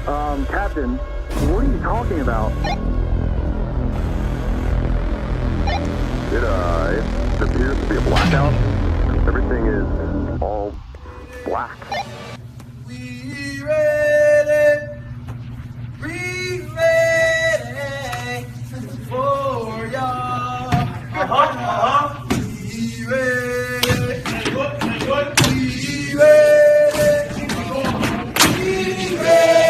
Captain, what are you talking about? It appears to be a blackout. Everything is all black. We ready for y'all. We ready. We ready. We ready.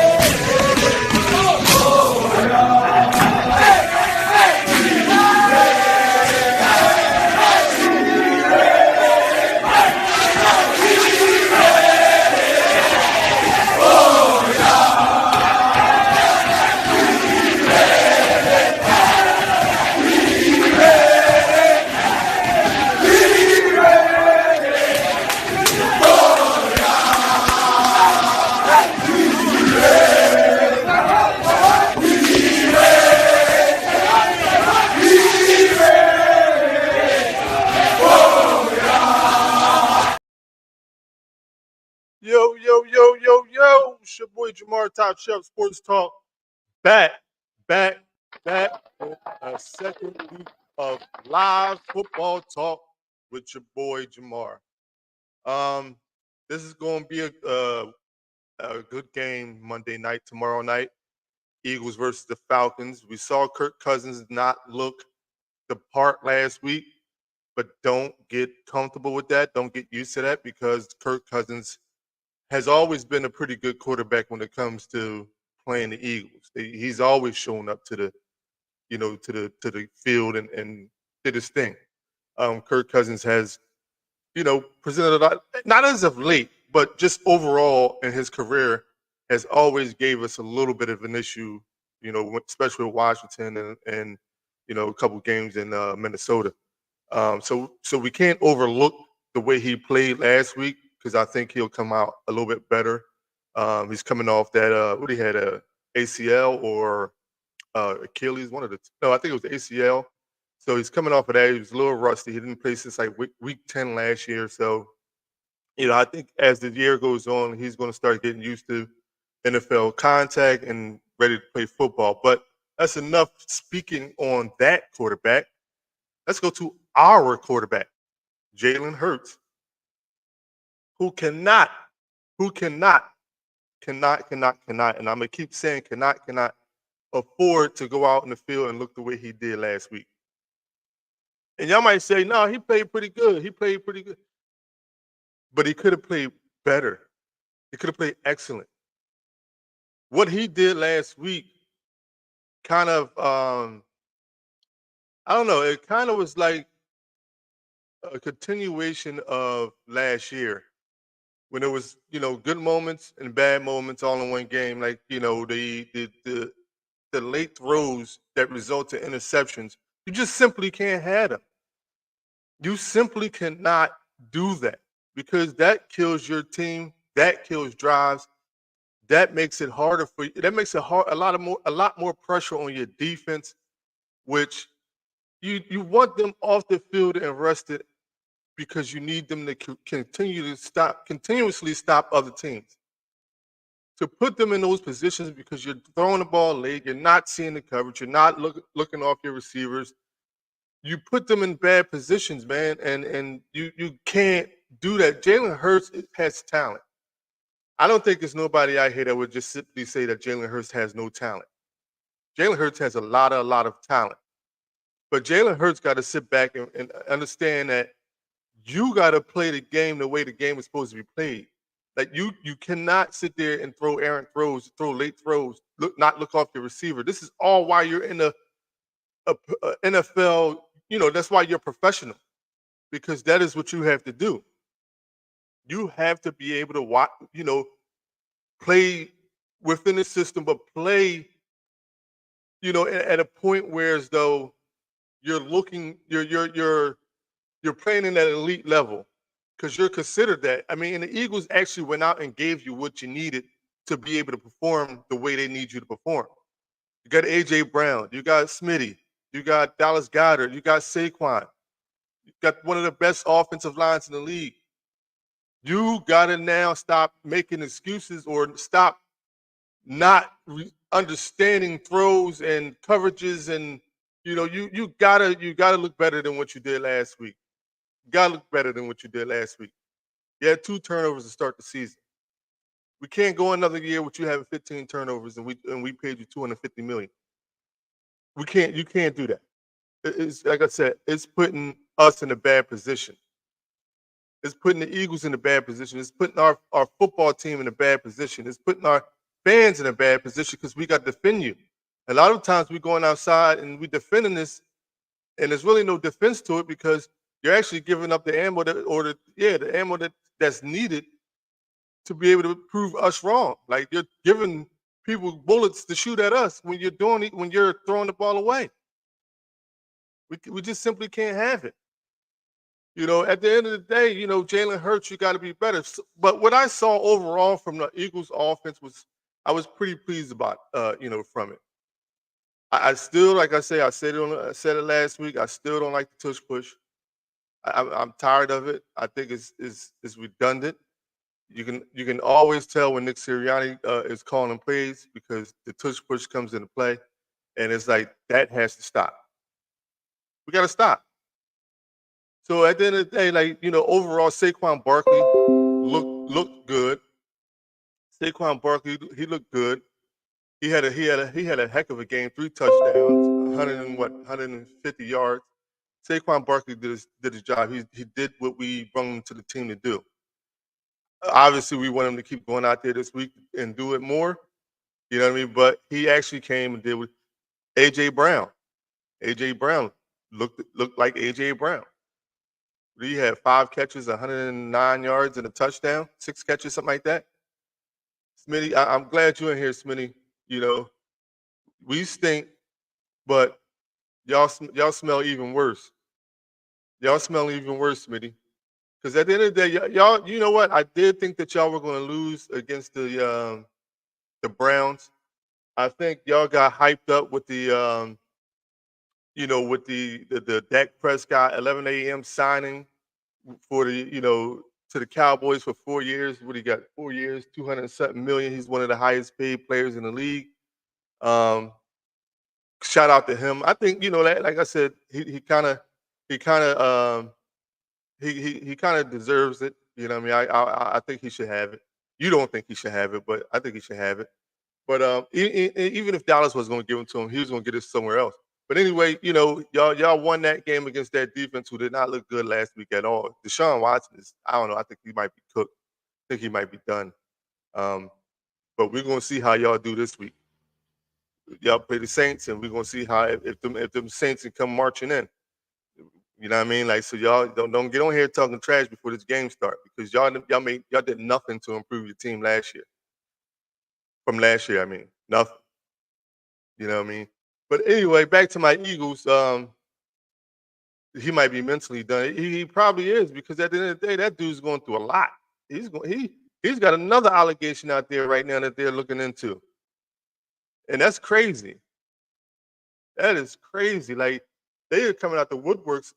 Yo. It's your boy Jamar, Top Chef Sports Talk. Back with a second week of live football talk with your boy Jamar. This is going to be a good game Monday night, tomorrow night. Eagles versus the Falcons. We saw Kirk Cousins not look the part last week, but don't get comfortable with that. Don't get used to that because Kirk Cousins has always been a pretty good quarterback when it comes to playing the Eagles. He's always shown up to the field and did his thing. Kirk Cousins has, presented a lot, not as of late, but just overall in his career, has always gave us a little bit of an issue, especially with Washington and a couple games in Minnesota. So we can't overlook the way he played last week because I think he'll come out a little bit better. He's coming off that what he had, a ACL or Achilles, I think it was ACL. So he's coming off of that. He was a little rusty. He didn't play since like week 10 last year. So, I think as the year goes on, he's going to start getting used to NFL contact and ready to play football. But that's enough speaking on that quarterback. Let's go to our quarterback, Jalen Hurts, who cannot, and I'm going to keep saying cannot afford to go out in the field and look the way he did last week. And y'all might say, no, he played pretty good. But he could have played better. He could have played excellent. What he did last week kind of, I don't know, it kind of was like a continuation of last year when there was, good moments and bad moments all in one game. Like, the late throws that result in interceptions, you just simply can't have them. You simply cannot do that because that kills your team. That kills drives. That makes it harder for you. That makes it hard, a lot more pressure on your defense, which you want them off the field and rested because you need them to continuously stop other teams. To put them in those positions because you're throwing the ball late, you're not seeing the coverage, you're not looking off your receivers. You put them in bad positions, man, and you can't do that. Jalen Hurts has talent. I don't think there's nobody out here that would just simply say that Jalen Hurts has no talent. Jalen Hurts has a lot of talent. But Jalen Hurts got to sit back and understand that you got to play the game the way the game is supposed to be played. Like you cannot sit there and throw errant throws, throw late throws, not look off your receiver. This is all why you're in a NFL. That's why you're professional, because that is what you have to do. You have to be able to watch, play within the system, but play, at a point where as though you're playing in that elite level because you're considered that. I mean, and the Eagles actually went out and gave you what you needed to be able to perform the way they need you to perform. You got A.J. Brown. You got Smitty. You got Dallas Goedert. You got Saquon. You got one of the best offensive lines in the league. You got to now stop making excuses or stop, not understanding throws and coverages, and you gotta look better than what you did last week. You gotta look better than what you did last week. You had 2 turnovers to start the season. We can't go another year with you having 15 turnovers and we paid you 250 million. We can't. You can't do that. It's like I said. It's putting us in a bad position. It's putting the Eagles in a bad position. It's putting our football team in a bad position. It's putting our fans in a bad position because we got to defend you. A lot of times we going outside and we defending this, and there's really no defense to it because you're actually giving up the ammo the ammo that's needed to be able to prove us wrong. Like you're giving people bullets to shoot at us when you're doing it when you're throwing the ball away. We just simply can't have it. At the end of the day, Jalen Hurts, you got to be better. But what I saw overall from the Eagles offense I was pretty pleased about, from it. I still, like I say, I said it last week. I still don't like the tush push. I'm tired of it. I think it's redundant. You can always tell when Nick Sirianni is calling plays because the tush push comes into play, and it's like that has to stop. We got to stop. So at the end of the day, overall, Saquon Barkley looked good. Saquon Barkley, he looked good. He had a heck of a game, 3 touchdowns, 150 yards. Saquon Barkley did his job. He did what we brought him to the team to do. Obviously, we want him to keep going out there this week and do it more. You know what I mean? But he actually came and did with AJ Brown. AJ Brown looked like AJ Brown. He had 5 catches, 109 yards, and a touchdown. 6 catches, something like that. Smitty, I'm glad you're in here, Smitty. You know, we stink, but y'all smell even worse. Y'all smell even worse, Smitty. Because at the end of the day, y'all, you know what? I did think that y'all were going to lose against the Browns. I think y'all got hyped up with the Dak Prescott 11 a.m. signing for to the Cowboys for 4 years. What he got? 4 years, 200 something million. He's one of the highest paid players in the league. Um, Shout out to him. I think like I said, he kind of deserves it. You know what I mean? I think he should have it. You don't think he should have it, but I think he should have it. But even if Dallas was going to give him to him, he was going to get it somewhere else. But anyway, y'all won that game against that defense who did not look good last week at all. Deshaun Watson I don't know. I think he might be cooked. I think he might be done. Um, but we're going to see how y'all do this week. Y'all play the Saints, and we're going to see how if them Saints can come marching in. You know what I mean? Like, so y'all don't get on here talking trash before this game start because y'all did nothing to improve your team last year. From last year, I mean, nothing. You know what I mean? But anyway, back to my Eagles. He might be mentally done. He probably is because at the end of the day, that dude's going through a lot. He's got another allegation out there right now that they're looking into, and that's crazy. That is crazy. Like they are coming out the woodworks.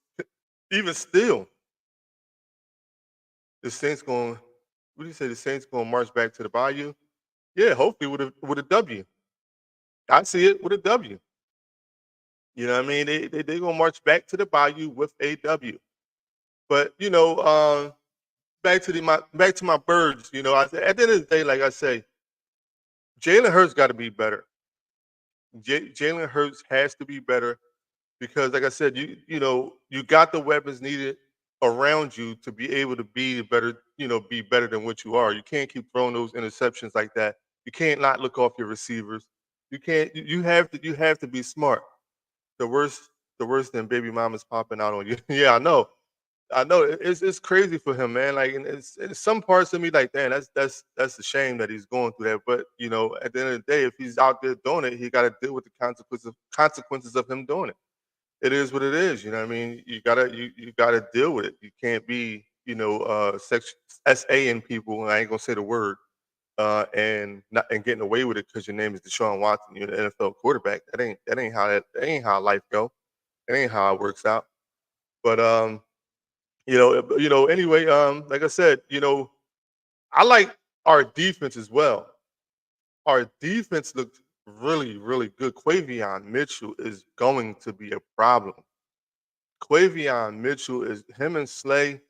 Even still, the Saints going. What do you say? The Saints going to march back to the Bayou? Yeah, hopefully with a W. I see it with a W. You know what I mean? They gonna march back to the Bayou with a W. But back to my birds. At the end of the day, like I say, Jalen Hurts got to be better. Jalen Hurts has to be better because, like I said, you got the weapons needed around you to be able to be better. Be better than what you are. You can't keep throwing those interceptions like that. You can't not look off your receivers. You can't. You have to. You have to be smart. The worst than baby mama's popping out on you. Yeah, I know. I know. It's crazy for him, man. Like, and it's some parts of me like, damn, that's a shame that he's going through that. But at the end of the day, if he's out there doing it, he got to deal with the consequences of him doing it. It is what it is. You know what I mean? You gotta deal with it. You can't be SA in people. And I ain't gonna say the word. And getting away with it because your name is Deshaun Watson, you're the NFL quarterback. That ain't how life go. That ain't how it works out. But anyway, like I said, I like our defense as well. our defense looked really, really good. Quavion Mitchell is going to be a problem. Quavion Mitchell is him and Slay.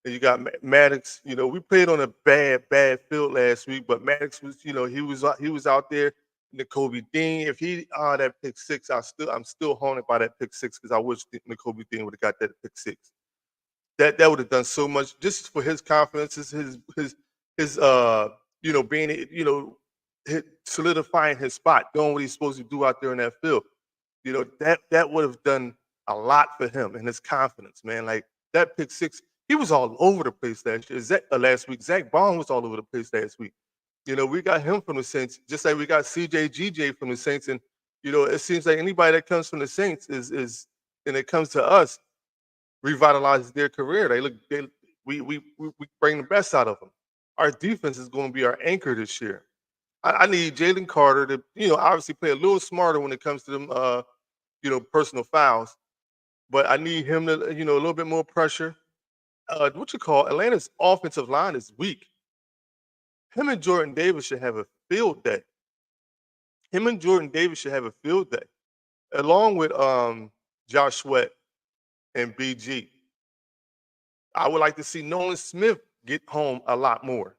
And you got Maddox. You know, we played on a bad field last week, but Maddox was, he was out there. N'Kobe Dean, if he that pick six, I'm still haunted by that pick six because I wish N'Kobe Dean would have got that pick six. That would have done so much just for his confidence, his being solidifying his spot, doing what he's supposed to do out there in that field. That would have done a lot for him and his confidence, man. Like that pick six, he was all over the place last week. Zach Bond was all over the place last week. We got him from the Saints, just like we got CJ GJ from the Saints. And it seems like anybody that comes from the Saints is and it comes to us, revitalizes their career. We bring the best out of them. Our defense is going to be our anchor this year. I need Jalen Carter to, obviously play a little smarter when it comes to them, personal fouls. But I need him to, a little bit more pressure. Atlanta's offensive line is weak. Him and Jordan Davis should have a field day. Along with Josh Sweat and BG. I would like to see Nolan Smith get home a lot more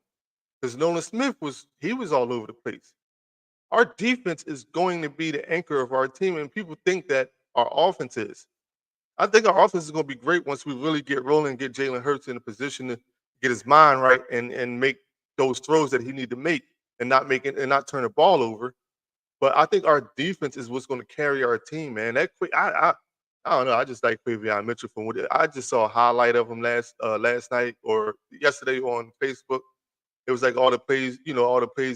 because Nolan Smith was all over the place. Our defense is going to be the anchor of our team, and people think that our offense is. I think our offense is going to be great once we really get rolling and get Jalen Hurts in a position to get his mind right and make those throws that he need to make and not turn the ball over. But I think our defense is what's going to carry our team, man. I don't know. I just like Quavion Mitchell from what I just saw a highlight of him last night or yesterday on Facebook. It was like all the plays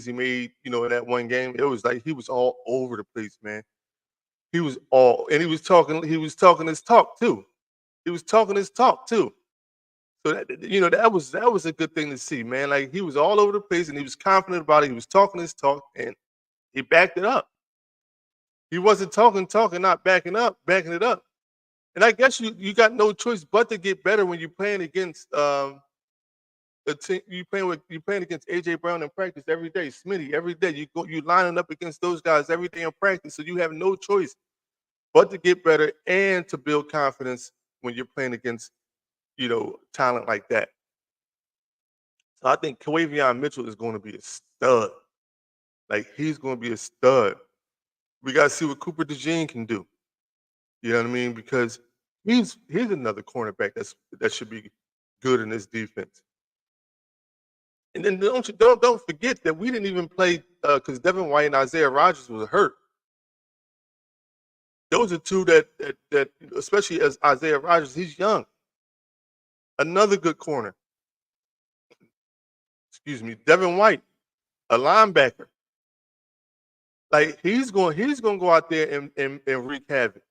he made, in that one game. It was like he was all over the place, man. He was talking his talk too. So that was a good thing to see, man. Like he was all over the place and he was confident about it. He was talking his talk and he backed it up. He wasn't talking, not backing it up. And I guess you got no choice but to get better when you're playing against a team. You playing against AJ Brown in practice every day, Smitty every day. You lining up against those guys every day in practice, so you have no choice but to get better and to build confidence when you're playing against talent like that. So I think Quavion Mitchell is going to be a stud. Like he's going to be a stud. We got to see what Cooper DeJean can do. You know what I mean? Because he's another cornerback that should be good in this defense. And then don't forget that we didn't even play because Devin White and Isaiah Rodgers was hurt. Those are two that especially as Isaiah Rodgers, he's young. Another good corner. Excuse me, Devin White, a linebacker. Like he's going to go out there and wreak havoc.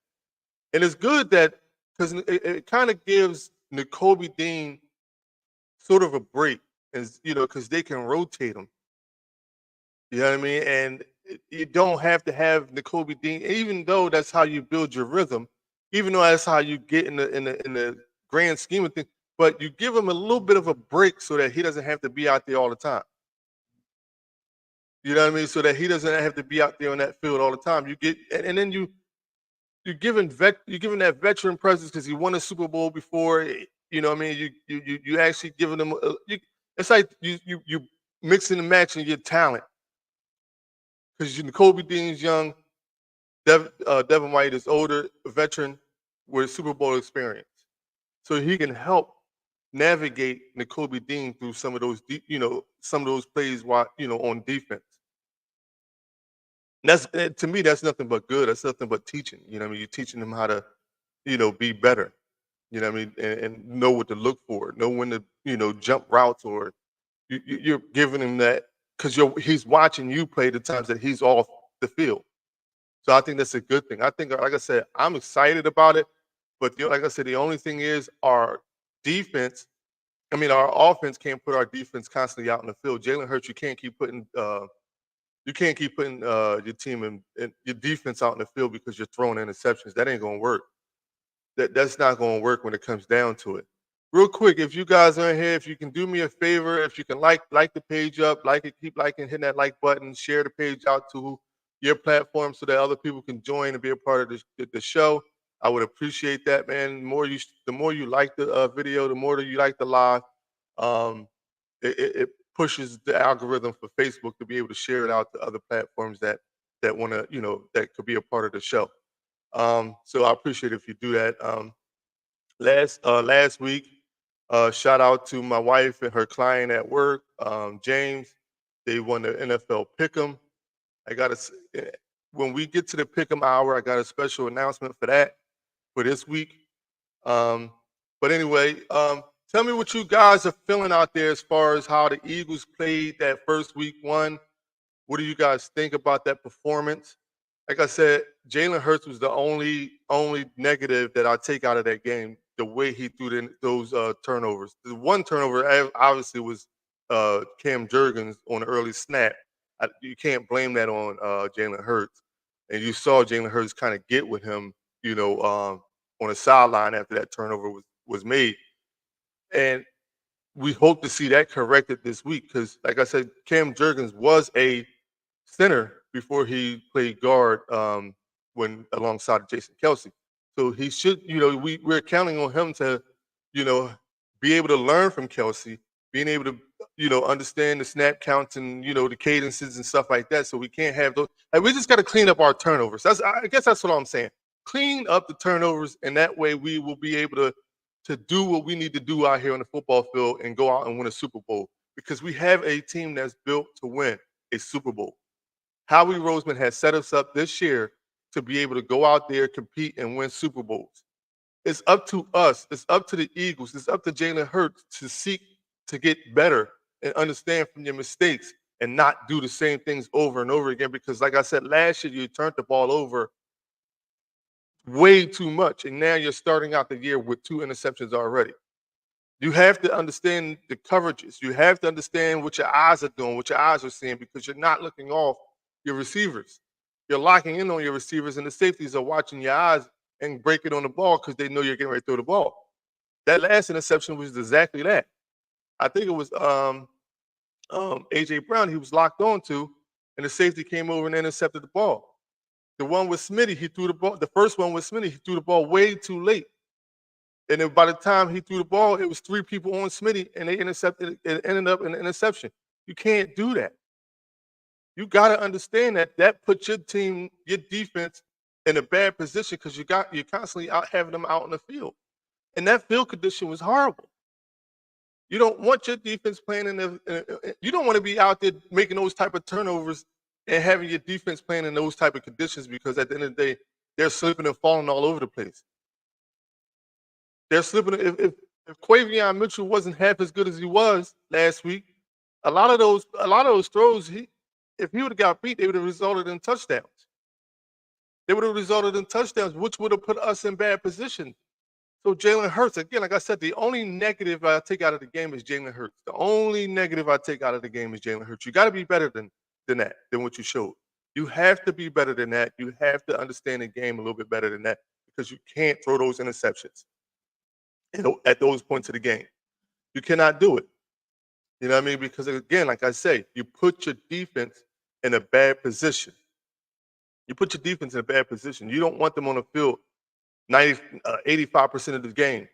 And it's good that because it kind of gives N'Kobe Dean sort of a break, and because they can rotate him. You know what I mean? And you don't have to have N'Kobe Dean, even though that's how you build your rhythm, even though that's how you get in the grand scheme of things. But you give him a little bit of a break so that he doesn't have to be out there all the time. You know what I mean? So that he doesn't have to be out there on that field all the time. You get, and then you're giving that veteran presence because he won a Super Bowl before. You know what I mean? You actually giving him. It's like you mixing and matching your talent because Kobe Dean's young, Devin White is older, a veteran with Super Bowl experience, so he can help navigate N'Kobe Dean through some of those plays while on defense. And that's to me, that's nothing but good. That's nothing but teaching. You know what I mean? You're teaching them how to, be better. You know what I mean? And know what to look for, know when to, jump routes, or you're giving him that because he's watching you play the times that he's off the field. So I think that's a good thing. I think, like I said, I'm excited about it. But like I said, the only thing is our defense. I mean, our offense can't put our defense constantly out in the field. Jalen Hurts, you can't keep putting your team and your defense out in the field because you're throwing interceptions. That ain't gonna work. That's not gonna work when it comes down to it. real quick, if you guys are in here, if you can do me a favor, if you can like the page up, like it, keep liking, hitting that like button, share the page out to your platform so that other people can join and be a part of the show. I would appreciate that, man. The more you like the video, the more that you like the live. Um, it pushes the algorithm for Facebook to be able to share it out to other platforms that want to, that could be a part of the show. So I appreciate if you do that. Last week, shout out to my wife and her client at work, James. They won the NFL Pick'em. I got when we get to the Pick'em hour, I got a special announcement for that for this week. Um, but anyway, tell me what you guys are feeling out there as far as how the Eagles played that first week one. What do you guys think about that performance? Like I said, Jalen Hurts was the only negative that I take out of that game. The way he threw those turnovers. The one turnover obviously was Cam Jurgens on the early snap. You can't blame that on Jalen Hurts. And you saw Jalen Hurts kind of get with him, on the sideline after that turnover was made. And we hope to see that corrected this week because, like I said, Cam Jurgens was a center before he played guard when alongside Jason Kelsey. So he should, we're counting on him to, you know, be able to learn from Kelsey, being able to, understand the snap counts and, the cadences and stuff like that. So we can't have those. Like, we just got to clean up our turnovers. I guess that's what I'm saying. Clean up the turnovers, and that way we will be able to do what we need to do out here on the football field and go out and win a Super Bowl because we have a team that's built to win a Super Bowl. Howie Roseman has set us up this year to be able to go out there, compete, and win Super Bowls. It's up to us. It's up to the Eagles. It's up to Jalen Hurts to seek to get better and understand from your mistakes and not do the same things over and over again. Because, like I said, last year you turned the ball over way too much, and now you're starting out the year with 2 interceptions already. You have to understand the coverages. You have to understand what your eyes are doing, what your eyes are seeing, because you're not looking off your receivers. You're locking in on your receivers, and the safeties are watching your eyes and breaking on the ball because they know you're getting ready to throw the ball. That last interception was exactly that. I think it was A.J. Brown he was locked on to, and the safety came over and intercepted the ball. The one with Smitty, he threw the ball. The first one with Smitty, he threw the ball way too late. And then by the time he threw the ball, it was 3 people on Smitty, and they intercepted. It ended up in an interception. You can't do that. You got to understand that puts your team, your defense, in a bad position because you're constantly out having them out in the field, and that field condition was horrible. You don't want your defense playing you don't want to be out there making those type of turnovers and having your defense playing in those type of conditions because at the end of the day, they're slipping and falling all over the place. They're slipping. If Quavion Mitchell wasn't half as good as he was last week, a lot of those throws, if he would have got beat, they would have resulted in touchdowns. They would have resulted in touchdowns, which would have put us in bad position. So Jalen Hurts, again, like I said, the only negative I take out of the game is Jalen Hurts. The only negative I take out of the game is Jalen Hurts. You got to be better than what you showed. You have to be better than that. You have to understand the game a little bit better than that because you can't throw those interceptions at those points of the game. You cannot do it. You know what I mean? Because, again, like I say, you put your defense in a bad position. You put your defense in a bad position. You don't want them on the field 85% of the game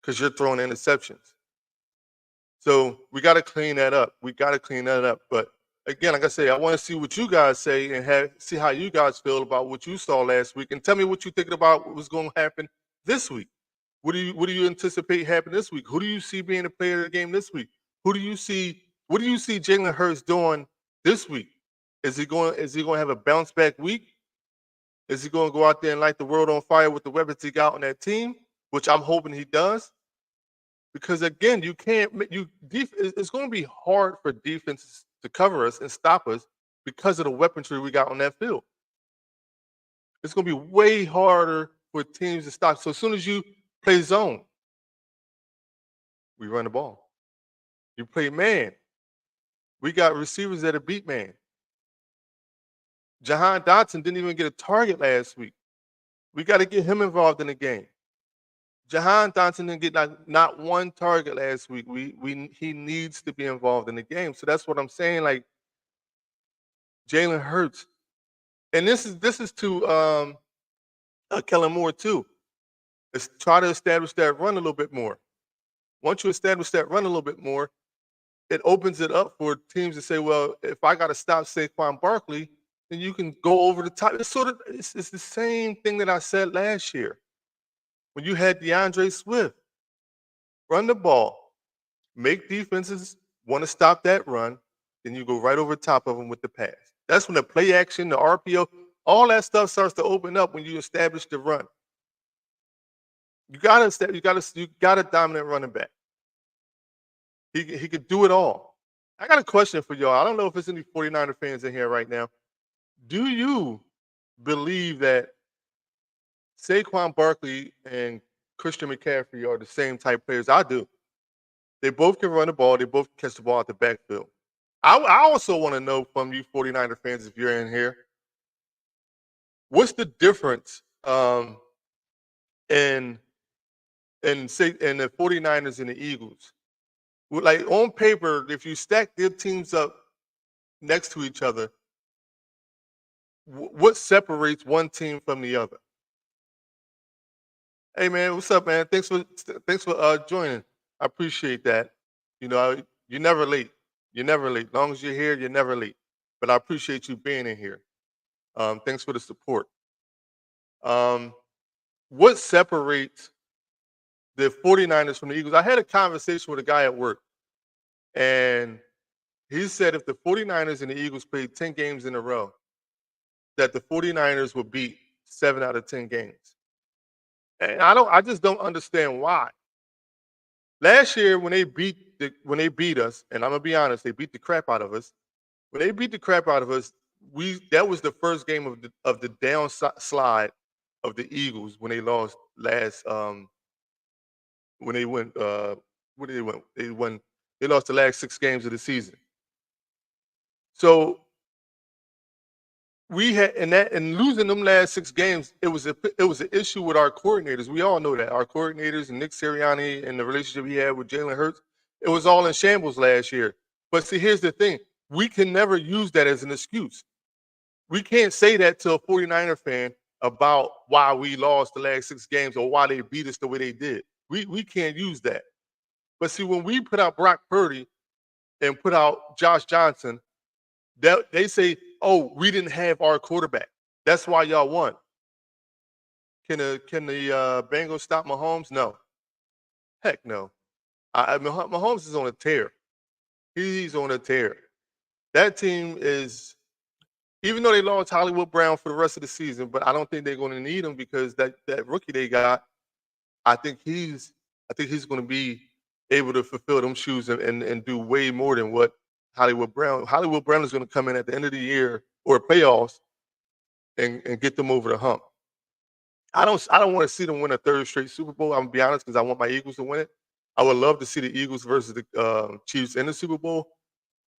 because you're throwing interceptions. So we got to clean that up. But again, like I say, I want to see what you guys say and see how you guys feel about what you saw last week, and tell me what you thinking about what was going to happen this week. What do you anticipate happening this week? Who do you see being the player of the game this week? What do you see Jalen Hurts doing this week? Is he going to have a bounce back week? Is he going to go out there and light the world on fire with the weapons he got on that team, which I'm hoping he does? Because again, it's going to be hard for defenses to cover us and stop us because of the weaponry we got on that field. It's going to be way harder for teams to stop. So as soon as you play zone, we run the ball. You play man, we got receivers that are beat man. Jahan Dotson didn't even get a target last week. We got to get him involved in the game. Jahan Dotson didn't get not one target last week. He needs to be involved in the game. So that's what I'm saying. Like Jalen Hurts, and this is to Kellen Moore too. Let's try to establish that run a little bit more. Once you establish that run a little bit more, it opens it up for teams to say, well, if I got to stop Saquon Barkley, then you can go over the top. It's the same thing that I said last year when you had DeAndre Swift. Run the ball, make defenses want to stop that run, then you go right over top of them with the pass. That's when the play action, the RPO, all that stuff starts to open up when you establish the run. You got a dominant running back. He could do it all. I got a question for y'all. I don't know if there's any 49er fans in here right now. Do you believe that Saquon Barkley and Christian McCaffrey are the same type players? I do. They both can run the ball. They both catch the ball at the backfield. I also want to know from you 49er fans, if you're in here, what's the difference in the 49ers and the Eagles? Like on paper, if you stack their teams up next to each other, what separates one team from the other? Hey man, what's up, man? Thanks for joining. I appreciate that. You know, you're never late. You're never late. As long as you're here, you're never late. But I appreciate you being in here. Thanks for the support. What separates the 49ers from the Eagles? I had a conversation with a guy at work, and he said if the 49ers and the Eagles played 10 games in a row, that the 49ers would beat 7 out of 10 games. And I just don't understand why. Last year when they beat us, and I'm gonna be honest, they beat the crap out of us. When they beat the crap out of us, that was the first game of the downslide of the Eagles when they lost last when they went what did they win? They lost the last 6 games of the season. So we had and losing them last 6 games, it was an issue with our coordinators. We all know that our coordinators and Nick Sirianni and the relationship he had with Jalen Hurts, it was all in shambles last year. But see, here's the thing: we can never use that as an excuse. We can't say that to a 49er fan about why we lost the last 6 games or why they beat us the way they did. We can't use that. But see, when we put out Brock Purdy and put out Josh Johnson, they say, "Oh, we didn't have our quarterback. That's why y'all won." Can the Bengals stop Mahomes? No. Heck no. Mahomes is on a tear. He's on a tear. That team is, even though they lost Hollywood Brown for the rest of the season, but I don't think they're going to need him because that rookie they got, I think he's going to be able to fulfill them shoes and do way more than what Hollywood Brown is going to come in at the end of the year or playoffs and get them over the hump. I don't want to see them win a 3rd straight Super Bowl. I'm gonna be honest, because I want my Eagles to win it. I would love to see the Eagles versus the Chiefs in the Super Bowl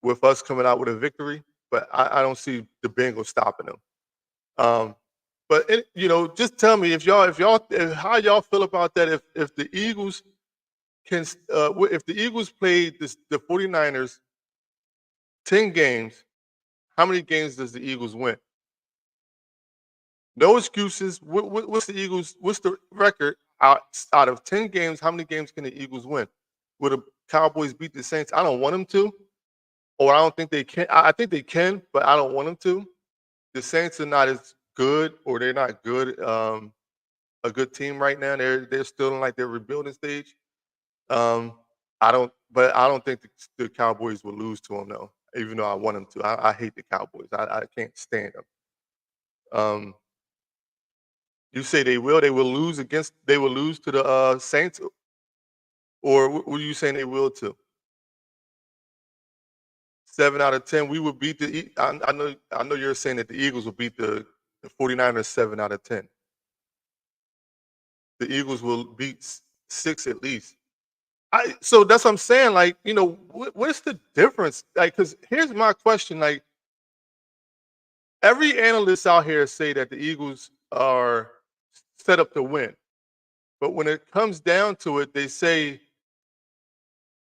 with us coming out with a victory, but I don't see the Bengals stopping them. But just tell me if how y'all feel about that. If the Eagles if the Eagles played the 49ers 10 games, how many games does the Eagles win? No excuses. What's the Eagles? What's the record out of 10 games? How many games can the Eagles win? Will the Cowboys beat the Saints? I don't want them to, or I don't think they can. I think they can, but I don't want them to. The Saints are not as good, or they're not good. A good team right now. They're still in like their rebuilding stage. I don't think the Cowboys will lose to them though. Even though I want them to. I hate the Cowboys. I can't stand them. You say they will lose to the Saints, or what are you saying they will to? 7 out of 10, we would beat the. I know you're saying that the Eagles will beat the 49ers 7 out of 10. The Eagles will beat 6 at least. So that's what I'm saying. Like, what's the difference? Like, because here's my question. Like, every analyst out here say that the Eagles are set up to win. But when it comes down to it, they say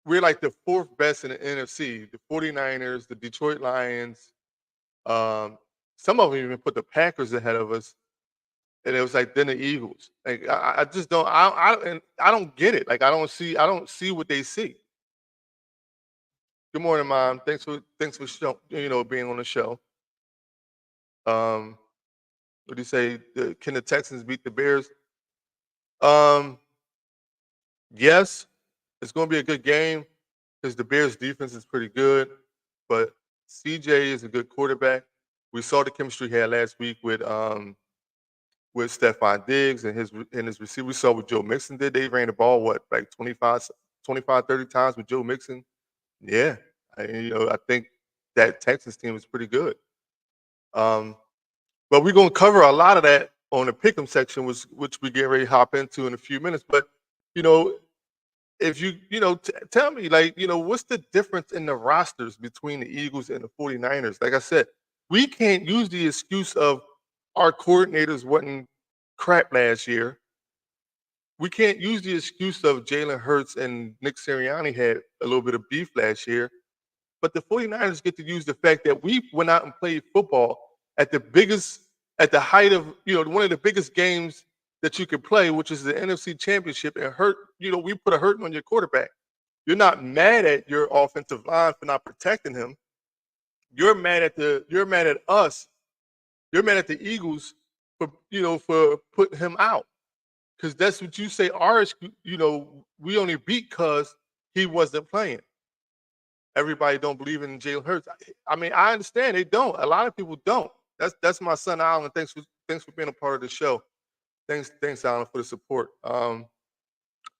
we're like the fourth best in the NFC. The 49ers, the Detroit Lions, um, some of them even put the Packers ahead of us. And it was like then the Eagles. Like I just don't and I don't get it. Like I don't see what they see. Good morning, Mom. Thanks for being on the show. What do you say? Can the Texans beat the Bears? Um, yes, it's going to be a good game because the Bears defense is pretty good, but CJ is a good quarterback. We saw the chemistry he had last week with Stephon Diggs and his receiver. We saw what Joe Mixon did. They ran the ball like 25, 30 times with Joe Mixon. Yeah, I think that Texas team is pretty good. Um, but we're gonna cover a lot of that on the pick'em section, which we get ready to hop into in a few minutes. But you know, if tell me, like, what's the difference in the rosters between the Eagles and the 49ers? Like I said, we can't use the excuse of our coordinators wasn't crap last year. We can't use the excuse of Jalen Hurts and Nick Sirianni had a little bit of beef last year. But the 49ers get to use the fact that we went out and played football at the height of, one of the biggest games that you could play, which is the NFC Championship, and we put a hurting on your quarterback. You're not mad at your offensive line for not protecting him. You're mad at us. You're mad at the Eagles for putting him out. Because that's what you say. We only beat because he wasn't playing. Everybody don't believe in Jalen Hurts. I mean, I understand they don't. A lot of people don't. That's my son Alan. Thanks for being a part of the show. Thanks Alan for the support.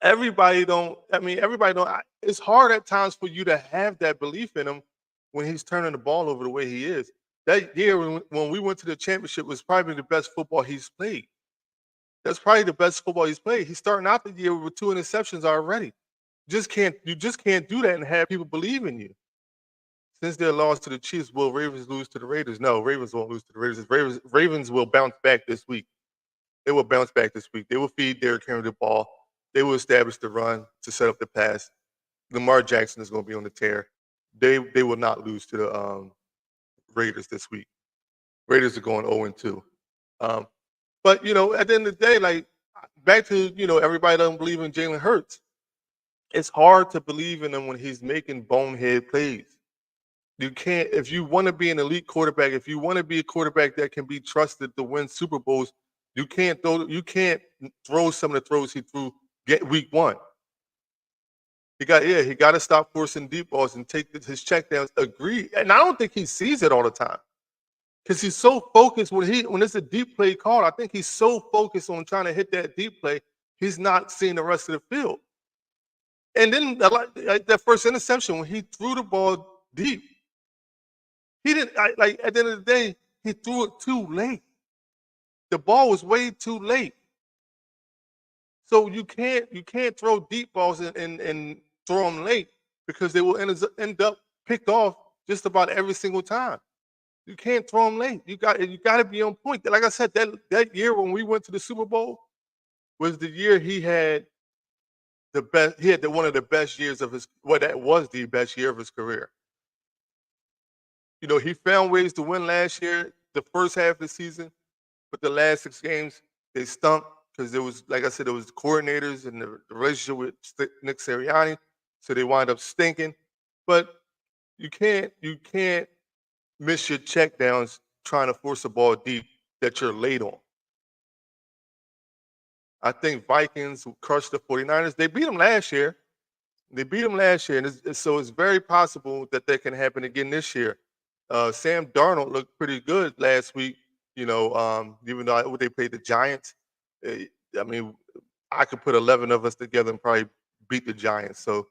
Everybody don't. I mean, everybody don't. It's hard at times for you to have that belief in him when he's turning the ball over the way he is. That year when we went to the championship was probably the best football he's played. That's probably the best football he's played. He's starting out the year with 2 interceptions already. You just can't do that and have people believe in you. Since their loss to the Chiefs, will Ravens lose to the Raiders? No, Ravens won't lose to the Raiders. Ravens will bounce back this week. They will bounce back this week. They will feed Derrick Henry the ball. They will establish the run to set up the pass. Lamar Jackson is going to be on the tear. They will not lose to the Raiders this week. Raiders are going 0-2. But at the end of the day, like back to everybody doesn't believe in Jalen Hurts. It's hard to believe in him when he's making bonehead plays. You can't, if you want to be an elite quarterback, if you want to be a quarterback that can be trusted to win Super Bowls, you can't throw some of the throws he threw week 1. He got to stop forcing deep balls and take his checkdowns. Agree, and I don't think he sees it all the time because he's so focused when it's a deep play call. I think he's so focused on trying to hit that deep play, he's not seeing the rest of the field. And then like that first interception when he threw the ball deep. He didn't at the end of the day, he threw it too late. The ball was way too late. So you can't throw deep balls and throw them late because they will end up picked off just about every single time. You can't throw them late. You got to be on point. Like I said, that year when we went to the Super Bowl was the year he had the best. He had one of the best years of his. Well, that was the best year of his career. He found ways to win last year, the first half of the season, but the last 6 games, they stunk because there was, like I said, there was coordinators and the relationship with Nick Sirianni, so they wind up stinking. But you can't miss your checkdowns trying to force a ball deep that you're late on. I think Vikings crushed the 49ers. They beat them last year. And so it's very possible that can happen again this year. Sam Darnold looked pretty good last week, even though they played the Giants. I mean, I could put 11 of us together and probably beat the Giants. So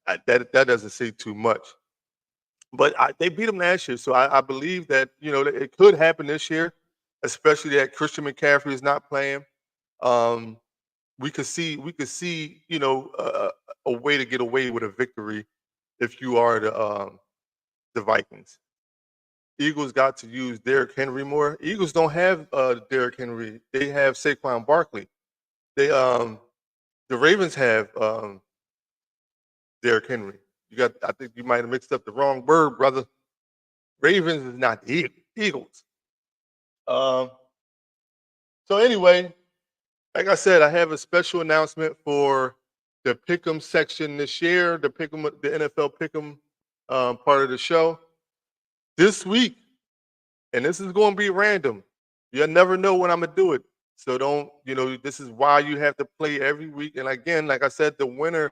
that doesn't say too much. But they beat them last year. So I believe that, it could happen this year, especially that Christian McCaffrey is not playing. We could see, a way to get away with a victory if you are the Vikings. Eagles got to use Derrick Henry more. Eagles don't have Derrick Henry. They have Saquon Barkley. They the Ravens have Derrick Henry. I think you might have mixed up the wrong word, brother. Ravens is not the Eagles. Um, so anyway, like I said, I have a special announcement for the Pick'em section this year, the NFL Pick'em part of the show this week, and this is going to be random. You'll never know when I'm gonna do it. So don't, this is why you have to play every week. And again, like I said, the winner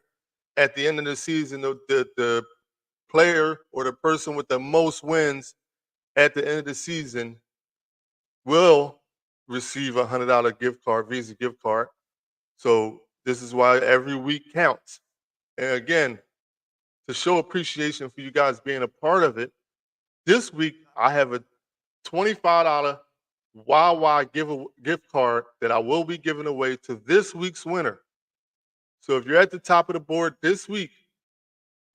at the end of the season, the player or the person with the most wins at the end of the season will receive $100 gift card, Visa gift card. So this is why every week counts. And again, to show appreciation for you guys being a part of it, this week I have a $25 Wawa gift card that I will be giving away to this week's winner. So if you're at the top of the board this week,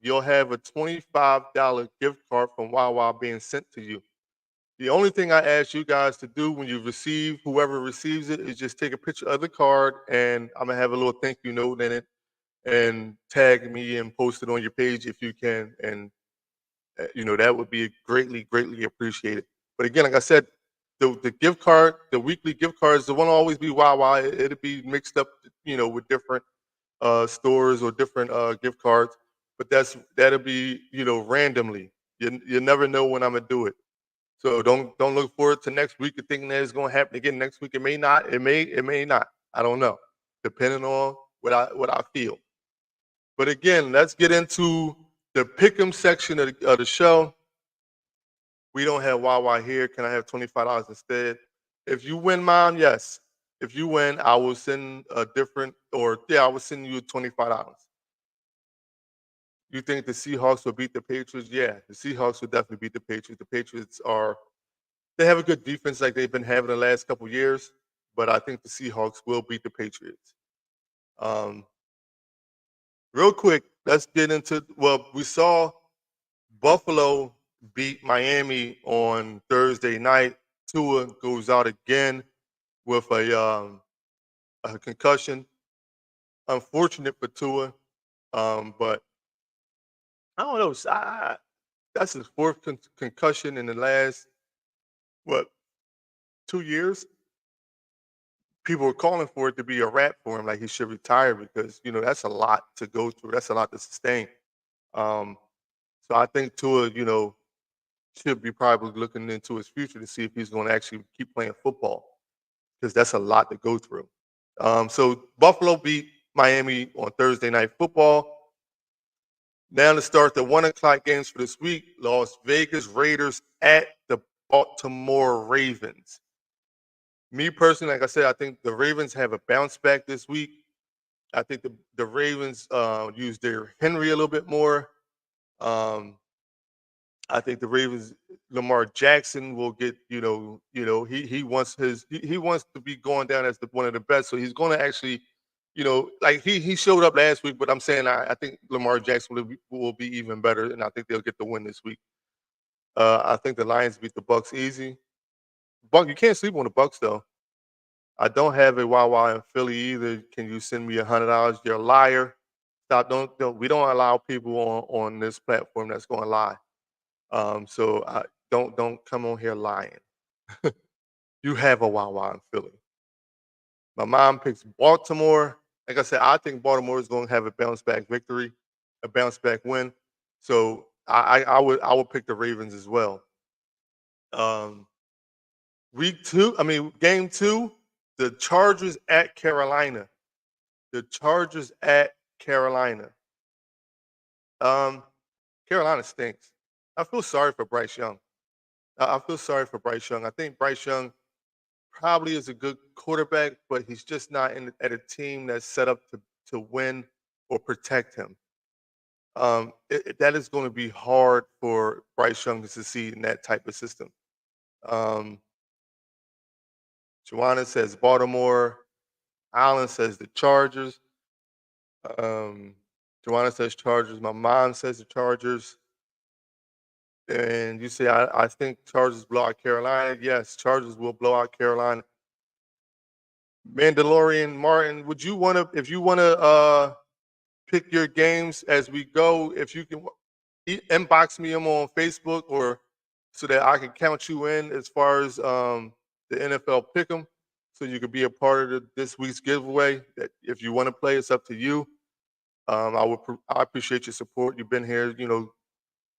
you'll have a $25 gift card from Wawa being sent to you. The only thing I ask you guys to do when you receive, whoever receives it, is just take a picture of the card, and I'm gonna have a little thank you note in it, and tag me and post it on your page if you can, and that would be greatly, greatly appreciated. But again, like I said, the gift card, the weekly gift cards, the one will always be Wawa. It'll be mixed up, with different stores or different gift cards, but that'll be randomly. You never know when I'm gonna do it. So don't look forward to next week and thinking that it's going to happen again next week. It may not. It may not. I don't know, depending on what I feel. But again, let's get into the pick'em section of the show. We don't have Wawa here. Can I have $25 instead? If you win mine, yes. If you win, I will send I will send you $25. You think the Seahawks will beat the Patriots? Yeah, the Seahawks will definitely beat the Patriots. The Patriots they have a good defense like they've been having the last couple years, but I think the Seahawks will beat the Patriots. Um, Real quick, let's get into we saw Buffalo beat Miami on Thursday night. Tua goes out again with a concussion. Unfortunate for Tua, but I don't know. That's his fourth concussion in the last what 2 years. People were calling for it to be a wrap for him, like he should retire because that's a lot to go through. That's a lot to sustain. Um, so I think Tua, should be probably looking into his future to see if he's going to actually keep playing football because that's a lot to go through. So Buffalo beat Miami on Thursday Night Football. Now to start the 1 o'clock games for this week: Las Vegas Raiders at the Baltimore Ravens. Me personally, like I said, I think the Ravens have a bounce back this week. I think the Ravens use their Henry a little bit more. I think the Ravens, Lamar Jackson will get, he wants he wants to be going down as one of the best. So he's going to actually, like he showed up last week, but I'm saying I think Lamar Jackson will be even better, and I think they'll get the win this week. I think the Lions beat the Bucks easy. You can't sleep on the Bucks though. I don't have a Wawa in Philly either. Can you send me $100? You're a liar. Stop. Don't. We don't allow people on this platform that's going to lie. So don't come on here lying. You have a Wawa in Philly. My mom picks Baltimore. Like I said, I think Baltimore is going to have a bounce back victory, a bounce back win. So I would pick the Ravens as well. Um, game two, the Chargers at Carolina. The Chargers at Carolina. Um, Carolina stinks. I feel sorry for Bryce Young. I feel sorry for Bryce Young. I think Bryce Young probably is a good quarterback, but he's just not at a team that's set up to win or protect him. That is going to be hard for Bryce Young to succeed in that type of system. Um, Joanna says Baltimore. Allen says the Chargers. Um, Joanna says Chargers. My mom says the Chargers. And you say, I think Chargers blow out Carolina. Yes, Chargers will blow out Carolina. Mandalorian Martin, would you want to, if you want to pick your games as we go, if you can inbox me them on Facebook, or so that I can count you in as far as the NFL pick'em, so you could be a part of this week's giveaway. That if you want to play, it's up to you. I appreciate your support. You've been here,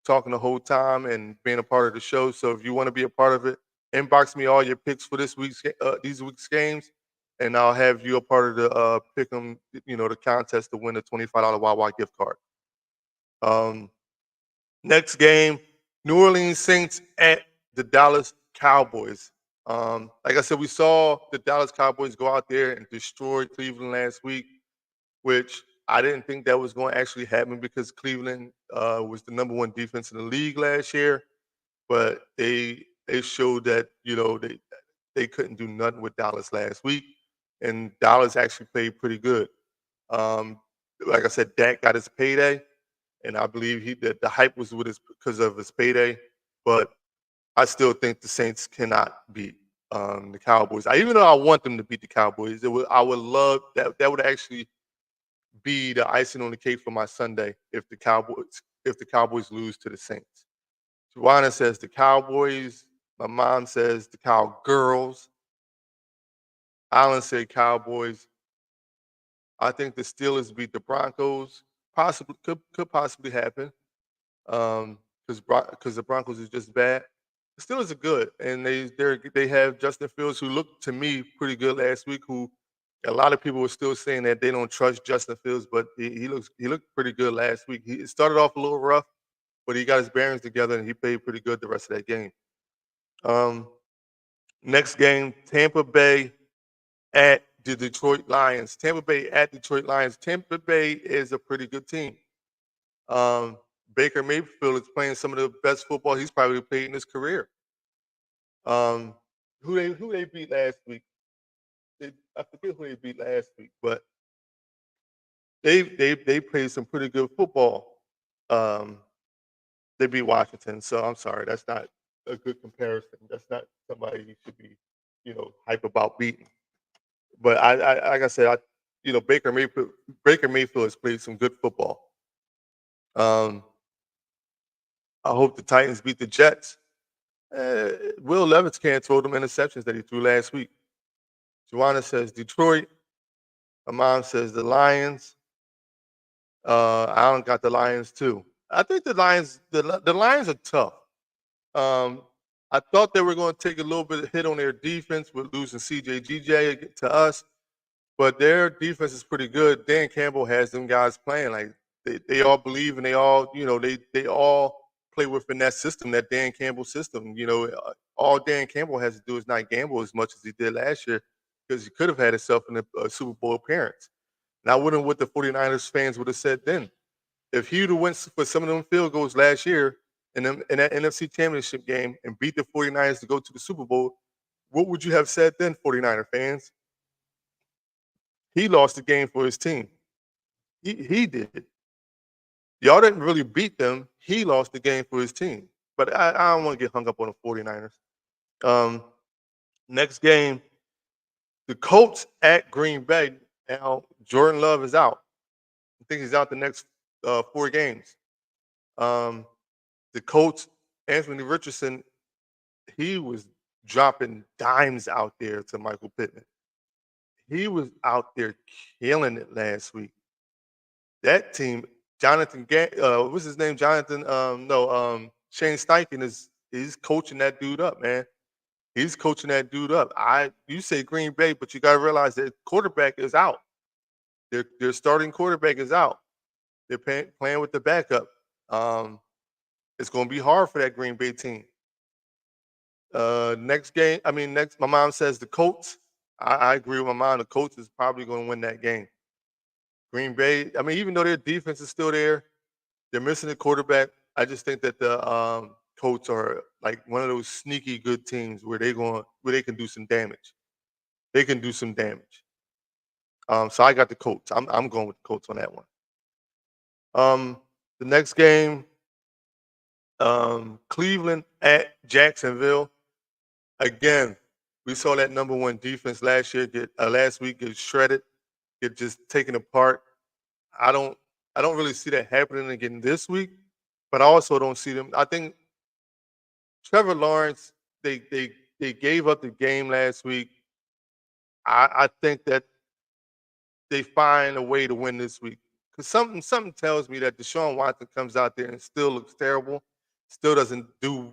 talking the whole time and being a part of the show. So if you want to be a part of it, inbox me all your picks for these week's games, and I'll have you a part of the pick 'em, the contest to win a $25 Wawa gift card. Um, Next game, New Orleans Saints at the Dallas Cowboys. Like I said, we saw the Dallas Cowboys go out there and destroy Cleveland last week, which I didn't think that was going to actually happen because Cleveland was the number one defense in the league last year. But they showed that they couldn't do nothing with Dallas last week, and Dallas actually played pretty good. Um, like I said, Dak got his payday, and I believe the hype was with his because of his payday. But I still think the Saints cannot beat the Cowboys. Even though I want them to beat the Cowboys, I would love that. That would actually be the icing on the cake for my Sunday if the Cowboys lose to the Saints. Joanna says the Cowboys. My mom says the Cowgirls. Alan said Cowboys. I think the Steelers beat the Broncos. Possibly could possibly happen. Because the Broncos is just bad. The Steelers are good, and they have Justin Fields, who looked to me pretty good last week. Who a lot of people were still saying that they don't trust Justin Fields, but he looked pretty good last week. He started off a little rough, but he got his bearings together and he played pretty good the rest of that game. Um, Next game, Tampa Bay at the Detroit Lions. Tampa Bay at Detroit Lions. Tampa Bay is a pretty good team. Um, Baker Mayfield is playing some of the best football he's probably played in his career. Um, who they beat last week? I forget who they beat last week, but they played some pretty good football. Um, they beat Washington, so I'm sorry, that's not a good comparison. That's not somebody you should be, hype about beating. But I like I said, Baker Mayfield has played some good football. Um, I hope the Titans beat the Jets. Will Levis can't throw them interceptions that he threw last week. Joanna says Detroit. My mom says the Lions. Alan got the Lions too. I think the Lions are tough. I thought they were going to take a little bit of hit on their defense with losing CJ to us, but their defense is pretty good. Dan Campbell has them guys playing like they all believe, and they all they all play within that system, that Dan Campbell system. All Dan Campbell has to do is not gamble as much as he did last year, because he could have had himself in a Super Bowl appearance. And I wouldn't what the 49ers fans would have said then. If he would have went for some of them field goals last year in that NFC Championship game and beat the 49ers to go to the Super Bowl, what would you have said then, 49er fans? He lost the game for his team. He did. Y'all didn't really beat them. He lost the game for his team. But I don't want to get hung up on the 49ers. Um, Next game, the Colts at Green Bay. Now, Jordan Love is out. I think he's out the next 4 games. The Colts, Anthony Richardson, he was dropping dimes out there to Michael Pittman. He was out there killing it last week. That team, what's his name? Jonathan, no, Shane Steichen he's coaching that dude up, man. He's coaching that dude up. You say Green Bay, but you gotta realize that quarterback is out. Their starting quarterback is out. They're playing with the backup. It's gonna be hard for that Green Bay team. Next game, my mom says the Colts. I agree with my mom. The Colts is probably going to win that game. Green Bay, even though their defense is still there, they're missing the quarterback. I just think that the Colts are like one of those sneaky good teams where they can do some damage. They can do some damage. So I got the Colts. I'm going with the Colts on that one. The next game, Cleveland at Jacksonville. Again, We saw that number one defense last week get shredded, get just taken apart. I don't I don't really see that happening again this week, but I also don't see them. I think Trevor Lawrence, they gave up the game last week. I think that they find a way to win this week. Because something tells me that Deshaun Watson comes out there and still looks terrible, still doesn't do,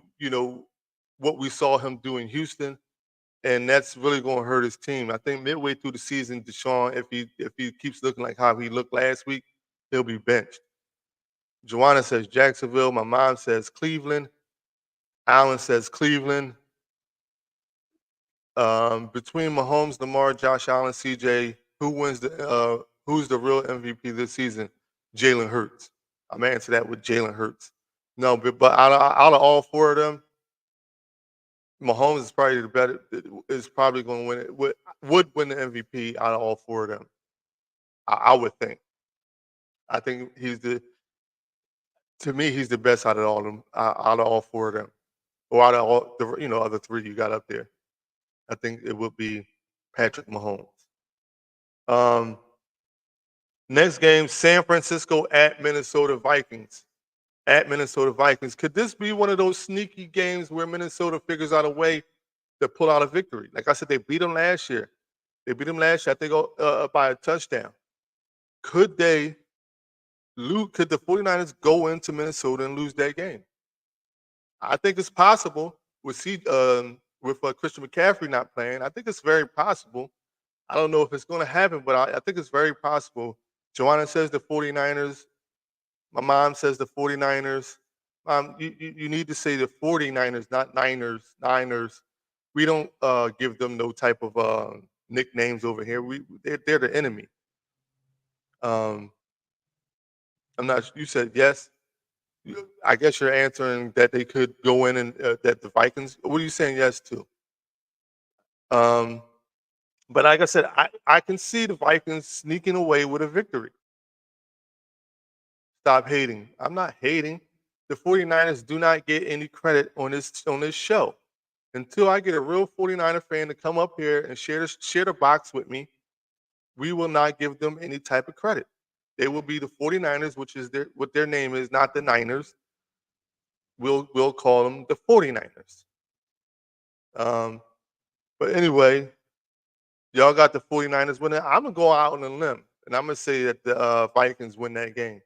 what we saw him do in Houston. And that's really going to hurt his team. I think midway through the season, Deshaun, if he keeps looking like how he looked last week, he'll be benched. Joanna says Jacksonville. My mom says Cleveland. Alan says Cleveland. Between Mahomes, Lamar, Josh Allen, CJ, who's the real MVP this season? Jalen Hurts. I'm gonna answer that with Jalen Hurts. No, but out of all four of them, Mahomes is probably the better. Is probably going to win it. Would win the MVP out of all four of them. I would think. I think to me he's the best out of all of them. Out of all four of them, or out of all the other three you got up there. I think it would be Patrick Mahomes. Um, Next game, San Francisco at Minnesota Vikings. At Minnesota Vikings. Could this be one of those sneaky games where Minnesota figures out a way to pull out a victory? Like I said, they beat them last year. I think, by a touchdown. Could they lose? Could the 49ers go into Minnesota and lose that game? I think it's possible with Christian McCaffrey not playing. I think it's very possible. I don't know if it's going to happen, but I think it's very possible. Joanna says the 49ers. My mom says the 49ers. You need to say the 49ers, not Niners. Niners. We don't give them no type of nicknames over here. They're the enemy. I'm not. You said yes. I guess you're answering that they could go in and that the Vikings. What are you saying yes to? Um, but like I said, I can see the Vikings sneaking away with a victory. Stop hating. I'm not hating. The 49ers do not get any credit on this show. Until I get a real 49er fan to come up here and share the box with me, we will not give them any type of credit. They will be the 49ers, which is what their name is, not the Niners. We'll call them the 49ers. Um, but anyway, y'all got the 49ers winning. I'm going to go out on a limb, and I'm going to say that the Vikings win that game.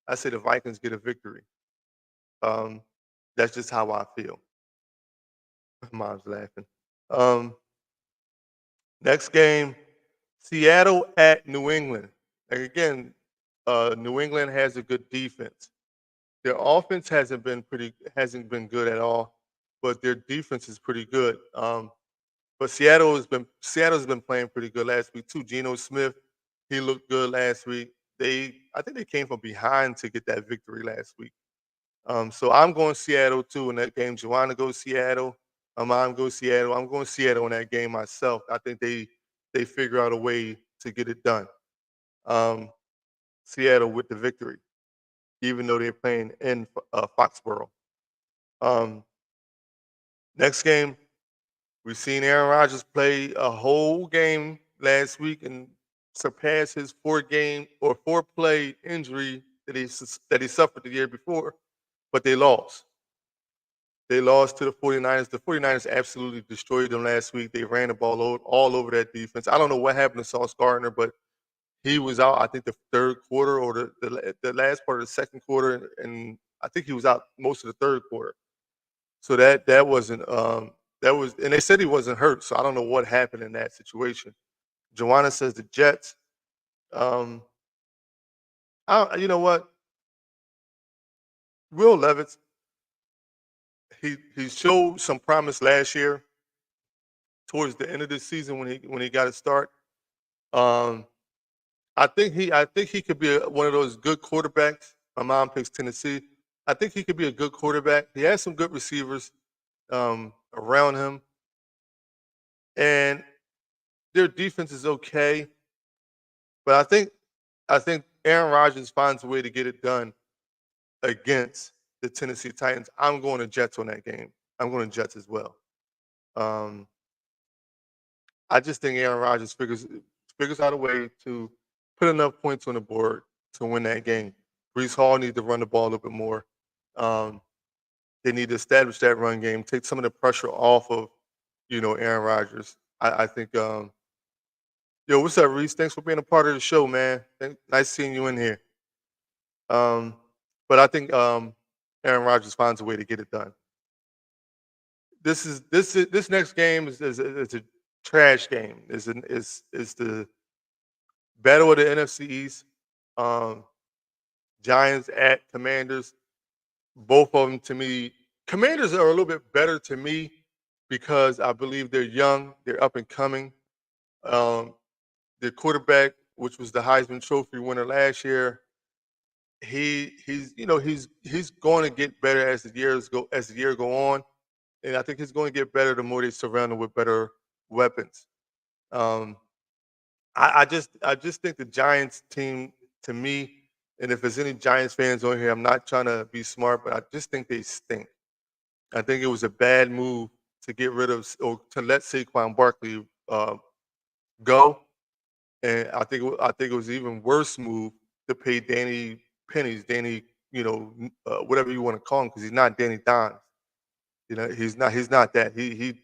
I say the Vikings get a victory. That's just how I feel. Mom's laughing. Next game, Seattle at New England. And again, New England has a good defense. Their offense hasn't been good at all, but their defense is pretty good. But Seattle's been playing pretty good last week too. Geno Smith, he looked good last week. I think they came from behind to get that victory last week. So I'm going Seattle too in that game. Joanna goes Seattle. My mom goes Seattle. I'm going Seattle in that game myself. I think they figure out a way to get it done. Seattle with the victory, even though they're playing in Foxborough. Next game, we've seen Aaron Rodgers play a whole game last week and surpass his four-play injury that he suffered the year before, but they lost. They lost to the 49ers. The 49ers absolutely destroyed them last week. They ran the ball all over that defense. I don't know what happened to Sauce Gardner, but he was out, I think, the third quarter or the last part of the second quarter, and I think he was out most of the third quarter. So that wasn't and they said he wasn't hurt, so I don't know what happened in that situation. Joanna says the Jets. You know what? Will Levis, he showed some promise last year towards the end of the season when he got a start. Um, I think he could be one of those good quarterbacks. My mom picks Tennessee. I think he could be a good quarterback. He has some good receivers around him, and their defense is okay. But I think Aaron Rodgers finds a way to get it done against the Tennessee Titans. I'm going to Jets on that game. I'm going to Jets as well. Um, I just think Aaron Rodgers figures out a way to put enough points on the board to win that game. Brees Hall needs to run the ball a little bit more. Um, they need to establish that run game, take some of the pressure off of Aaron Rodgers. I think. Yo, what's up, Reese? Thanks for being a part of the show, man. Nice seeing you in here. Um, but I think Aaron Rodgers finds a way to get it done. This next game is a trash game. Is the battle of the NFC East. Um, Giants at Commanders. Both of them to me. Commanders are a little bit better to me because I believe they're young, they're up and coming. Um, their quarterback, which was the Heisman Trophy winner last year, he's going to get better as the year go on, and I think he's going to get better the more they surround him with better weapons. Um, I just think the Giants team to me, and if there's any Giants fans on here, I'm not trying to be smart, but I just think they stink. I think it was a bad move to get rid of or to let Saquon Barkley go, and I think it was an even worse move to pay Danny pennies, Danny, whatever you want to call him, because he's not Danny Dimes. He's not that. He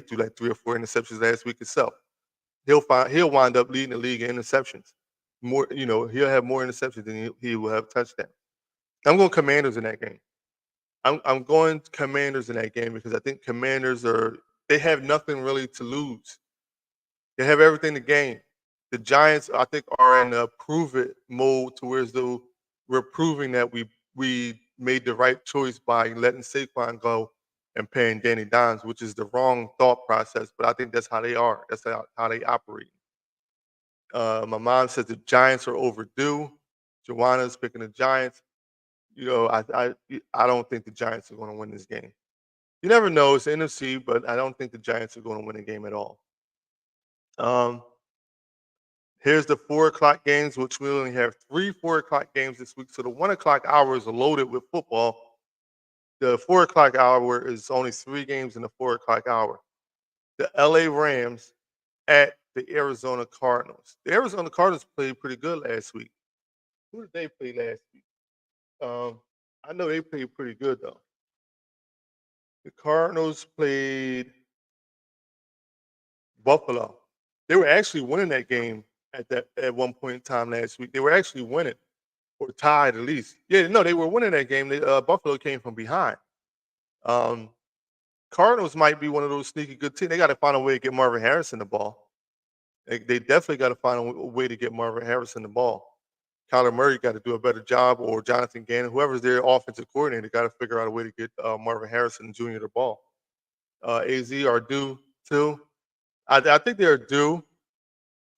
threw like 3 or 4 interceptions last week himself. He'll wind up leading the league in interceptions. More, he'll have more interceptions than he will have touchdowns. I'm going Commanders in that game. I'm going Commanders in that game because I think Commanders they have nothing really to lose. They have everything to gain. The Giants, I think, are in a prove it mode to where as though we're proving that we made the right choice by letting Saquon go and paying Danny Dimes, which is the wrong thought process. But I think that's how they are. That's how they operate. My mom says the Giants are overdue. Joanna's picking the Giants. I don't think the Giants are going to win this game. You never know. It's the NFC, but I don't think the Giants are going to win the game at all. Um, Here's the 4 o'clock games, which we only have 3 4 o'clock games this week. So the 1 o'clock hour is loaded with football. The 4 o'clock hour is only 3 games in the 4 o'clock hour. The LA Rams at the Arizona Cardinals. The Arizona Cardinals played pretty good last week. Who did they play last week? I know they played pretty good though. The Cardinals played Buffalo. They were actually winning that game at one point in time last week. They were actually winning or tied at least. Yeah, no, they were winning that game. Buffalo came from behind. Um, Cardinals might be one of those sneaky good teams. They got to find a way to get Marvin Harrison the ball. They definitely got to find a way to get Marvin Harrison the ball. Kyler Murray got to do a better job, or Jonathan Gannon, whoever's their offensive coordinator, got to figure out a way to get Marvin Harrison Jr. the ball. AZ are due too. I think they're due.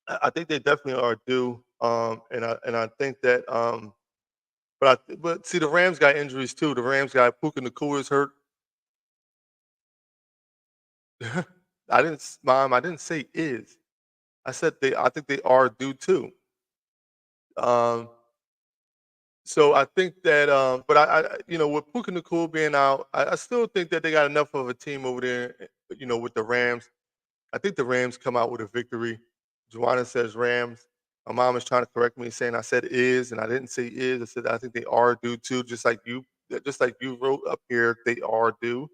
I think they definitely are due. And I think that but see the Rams got injuries too. The Rams got Puka Nacua is hurt. I didn't say is. I said I think they are due too. Um, so I think that but with Puka Nacua being out, I still think that they got enough of a team over there, with the Rams. I think the Rams come out with a victory. Joanna says Rams. My mom is trying to correct me, saying I said is, and I didn't say is. I said I think they are due too, just like you wrote up here. They are due.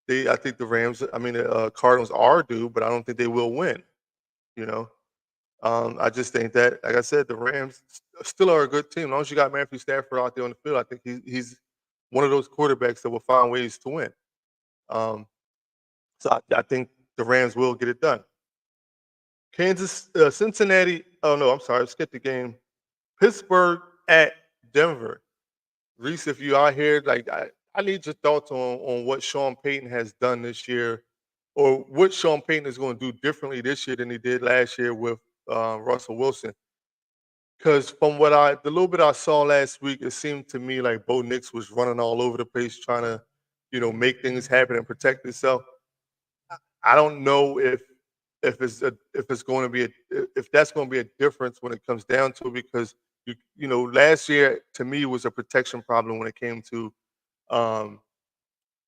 I think the Rams. I mean, the Cardinals are due, but I don't think they will win. You know, I just think that, like I said, the Rams still are a good team. As long as you got Matthew Stafford out there on the field, I think he's one of those quarterbacks that will find ways to win. Um, so I think the Rams will get it done. Cincinnati. Oh no, I'm sorry, I skipped the game. Pittsburgh at Denver. Reese, if you are here, like I need your thoughts on what Sean Payton has done this year, or what Sean Payton is going to do differently this year than he did last year with Russell Wilson. Because from the little bit I saw last week, it seemed to me like Bo Nix was running all over the place, trying to, make things happen and protect himself. I don't know if it's going to be if that's going to be a difference when it comes down to it, because last year to me was a protection problem when it came to um,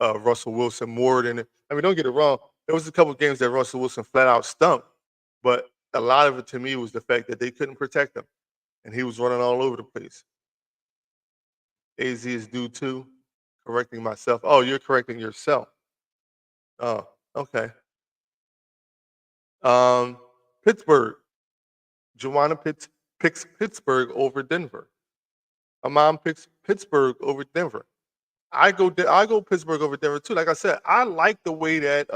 Russell Wilson more than, I mean, don't get it wrong. There was a couple games that Russell Wilson flat out stumped, but a lot of it to me was the fact that they couldn't protect him, and he was running all over the place. AZ is due too. Correcting myself. Oh, you're correcting yourself. Oh, okay. Um, Pittsburgh. Joanna picks Pittsburgh over Denver. My mom picks Pittsburgh over Denver. I go Pittsburgh over Denver too. Like I said, I like the way that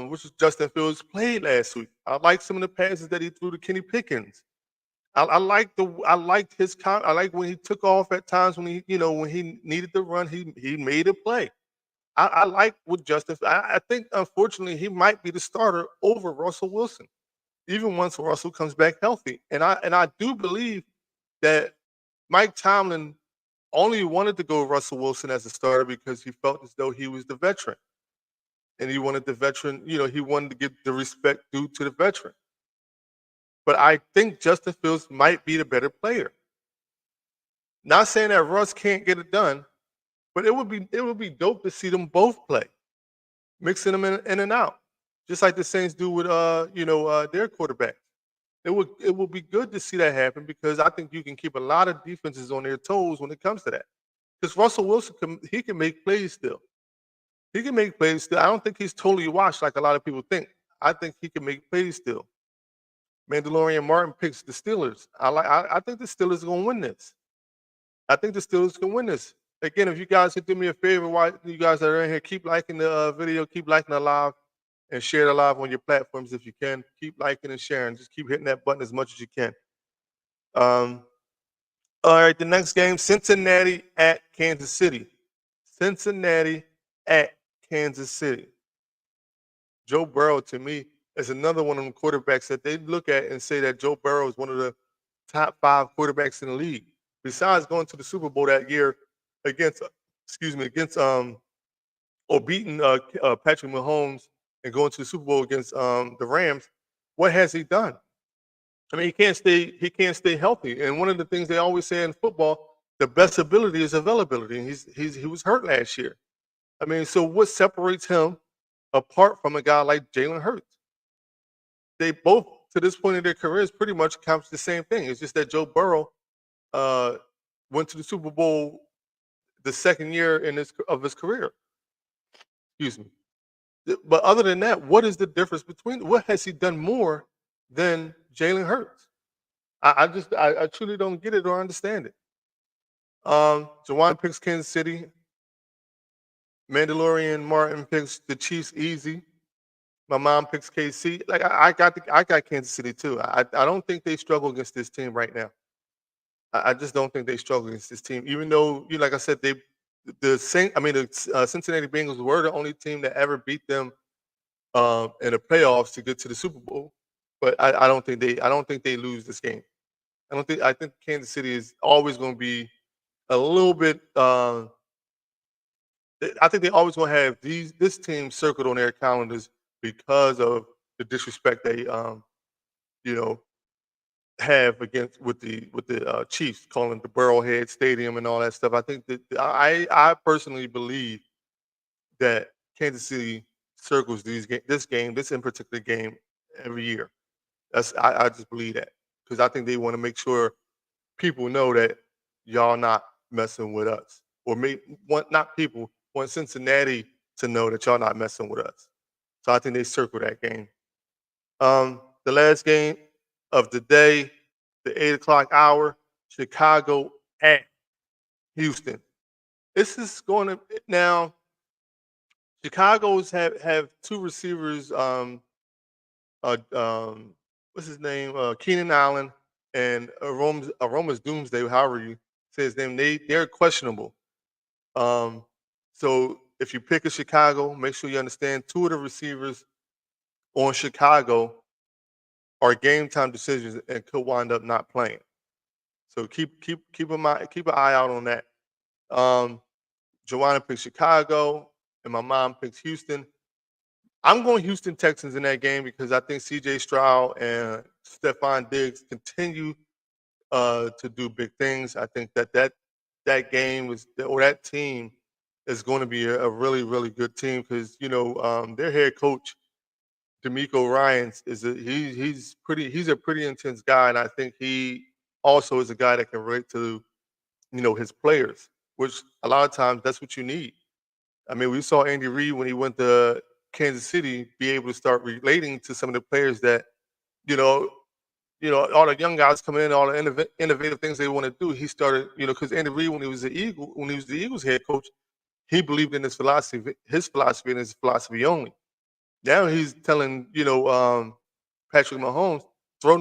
which is Justin Fields played last week. I like some of the passes that he threw to Kenny Pickens. I liked his I like when he took off at times when when he needed to run, he made a play. I like what Justin. I think unfortunately he might be the starter over Russell Wilson, even once Russell comes back healthy. And I do believe that Mike Tomlin only wanted to go Russell Wilson as a starter because he felt as though he was the veteran. And he wanted the veteran, he wanted to get the respect due to the veteran. But I think Justin Fields might be the better player. Not saying that Russ can't get it done, but it would be dope to see them both play, mixing them in and out, just like the Saints do with their quarterback. It would be good to see that happen because I think you can keep a lot of defenses on their toes when it comes to that. Because Russell Wilson can make plays still. He can make plays still. I don't think he's totally washed like a lot of people think. I think he can make plays still. Mandalorian Martin picks the Steelers. I think the Steelers are gonna win this. I think the Steelers can win this. Again, if you guys could do me a favor, why you guys that are in here, keep liking the video, keep liking the live, and share the live on your platforms if you can. Keep liking and sharing. Just keep hitting that button as much as you can. Um, all right, the next game, Cincinnati at Kansas City. Cincinnati at Kansas City. Joe Burrow, to me, is another one of them quarterbacks that they look at and say that Joe Burrow is one of the top 5 quarterbacks in the league. Besides going to the Super Bowl that year against, against or beating Patrick Mahomes and going to the Super Bowl against the Rams, what has he done? I mean, he can't stay healthy. And one of the things they always say in football, the best ability is availability. And he was hurt last year. I mean, so what separates him apart from a guy like Jalen Hurts? They both, to this point in their careers, pretty much accomplish the same thing. It's just that Joe Burrow uh, went to the Super Bowl the second year of his career. Excuse me. But other than that, what is the difference between? What has he done more than Jalen Hurts? I truly don't get it or understand it. Jawan picks Kansas City. Mandalorian Martin picks the Chiefs easy. My mom picks KC. Like I got Kansas City too. I don't think they struggle against this team right now. I just don't think they struggle against this team. Even though like I said, the Cincinnati Bengals were the only team that ever beat them in the playoffs to get to the Super Bowl. But I don't think they lose this game. I think Kansas City is always going to be a little bit. I think they always going to have this team circled on their calendars because of the disrespect they you know have against with the Chiefs, calling it the Burrowhead Stadium and all that stuff. I think that I personally believe that Kansas City circles this in particular game every year. I just believe that because I think they want to make sure people know that y'all not messing with us, or want not people want Cincinnati to know that y'all not messing with us. So I think they circle that game. The last game of the day, the 8 o'clock hour, Chicago at Houston. This is going to now. Chicago's have 2 receivers. What's his name? Keenan Allen and Aromas Doomsday, however you say his name. They're questionable. Um, so if you pick a Chicago, make sure you understand 2 of the receivers on Chicago are game time decisions and could wind up not playing. So keep an eye out on that. Um, Joanna picks Chicago, and my mom picks Houston. I'm going Houston Texans in that game because I think C.J. Stroud and Stephon Diggs continue to do big things. I think that game or that team is going to be a really, really good team because their head coach D'Amico Ryans he's a pretty intense guy, and I think he also is a guy that can relate to his players, which a lot of times that's what you need. I mean, we saw Andy Reid when he went to Kansas City be able to start relating to some of the players that you know all the young guys coming in, all the innovative things they want to do. He started, because Andy Reid when he was the Eagles head coach, he believed in his philosophy and his philosophy only. Now he's telling Patrick Mahomes throw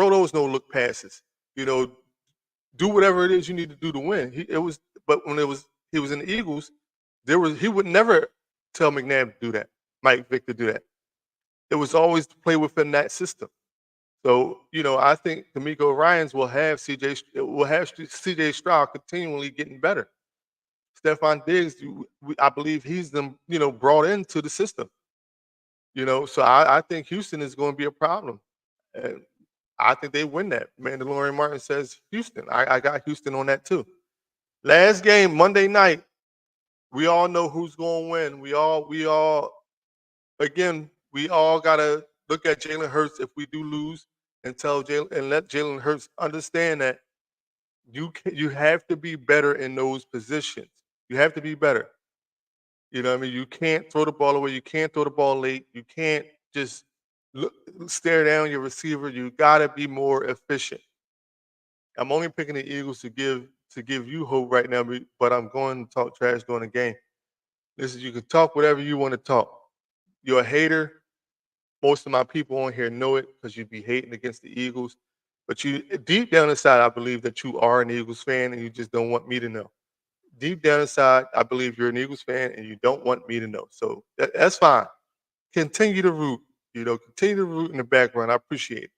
those no look passes. Do whatever it is you need to do to win. But when he was in the Eagles, he would never tell McNabb to do that, Mike Vick to do that. It was always to play within that system. So I think D'Amico Ryans will have CJ Stroud continually getting better. Stephon Diggs, I believe he's them brought into the system. So I think Houston is going to be a problem. And I think they win that. Mandalorian Martin says Houston. I got Houston on that too. Last game, Monday night. We all know who's going to win. We all gotta look at Jalen Hurts if we do lose and let Jalen Hurts understand that you have to be better in those positions. You have to be better. You know what I mean? You can't throw the ball away. You can't throw the ball late. You can't just stare down your receiver. You got to be more efficient. I'm only picking the Eagles to give you hope right now, but I'm going to talk trash during the game. Listen, you can talk whatever you want to talk. You're a hater. Most of my people on here know it because you'd be hating against the Eagles. But you, deep down inside, I believe that you are an Eagles fan and you just don't want me to know. Deep down inside, I believe you're an Eagles fan and you don't want me to know. So that's fine. Continue to root. Continue to root in the background. I appreciate it.